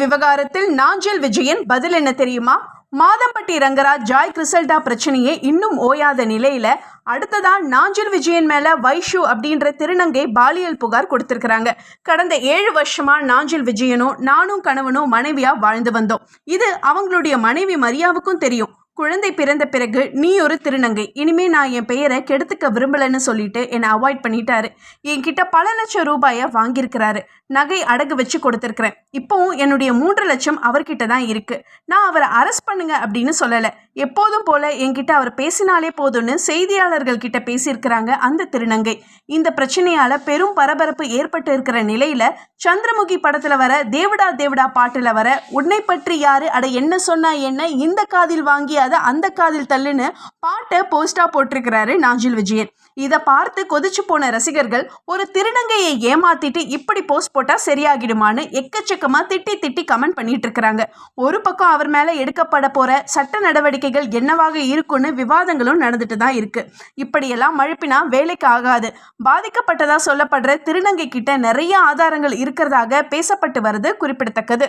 விவகாரத்தில் நாஞ்சில் விஜயன் பதில் என்ன தெரியுமா? மாதம்பட்டி ரங்கராஜ் ஜாய் கிறிசல்டா பிரச்சனையே இன்னும் ஓயாத நிலையில அடுத்ததா நாஞ்சில் விஜயன் மேல வைஷு அப்படின்ற திருநங்கை பாலியல் புகார் கொடுத்திருக்கிறாங்க. கடந்த 7 வருஷமா நாஞ்சில் விஜயனும் நானும் கணவனும் மனைவியா வாழ்ந்து வந்தோம். இது அவங்களுடைய மனைவி மரியாவுக்கும் தெரியும். குழந்தை பிறந்த பிறகு நீ ஒரு திருநங்கை, இனிமே நான் என் பெயரை கெடுத்துக்க விரும்பலன்னு சொல்லிட்டு என்னை அவாய்ட் பண்ணிட்டாரு. என்கிட்ட பல லட்சம் ரூபாயை வாங்கியிருக்கிறாரு. நகை அடகு வச்சு கொடுத்துருக்கிறேன். இப்போவும் என்னுடைய 3 லட்சம் அவர்கிட்ட தான் இருக்கு. நான் அவரை அரெஸ்ட் பண்ணுங்க அப்படின்னு சொல்லலை. எப்போதும் போல என்கிட்ட அவர் பேசினாலே போதும்னு செய்தியாளர்கள் கிட்ட பேசியிருக்கிறாங்க அந்த திருநங்கை. இந்த பிரச்சனையால பெரும் பரபரப்பு ஏற்பட்டு இருக்கிற நிலையில சந்திரமுகி படத்துல வர தேவடா தேவடா பாட்டுல வர உன்னை பற்றி யாரு அட என்ன சொன்னா என்ன, இந்த காதில் வாங்கி அதை அந்த காதில் தள்ளுன்னு பாட்டை போஸ்டா போட்டிருக்கிறாரு நாஞ்சில் விஜயன். இதை பார்த்து கொதிச்சு போன ரசிகர்கள் ஒரு திருநங்கையை ஏமாத்திட்டு இப்படி போஸ்ட் போட்டா சரியாகிடுமான்னு எக்கச்சக்கமா திட்டி திட்டி கமெண்ட் பண்ணிட்டு இருக்கிறாங்க. ஒரு பக்கம் அவர் மேல எடுக்கப்பட போற சட்ட நடவடிக்கைகள் என்னவாக இருக்குன்னு விவாதங்களும் நடந்துட்டு தான் இருக்கு. இப்படியெல்லாம் மழுப்பினா வேலைக்கு ஆகாது. பாதிக்கப்பட்டதா சொல்லப்படுற திருநங்கை கிட்ட நிறைய ஆதாரங்கள் இருக்கிறதாக பேசப்பட்டு வருது குறிப்பிடத்தக்கது.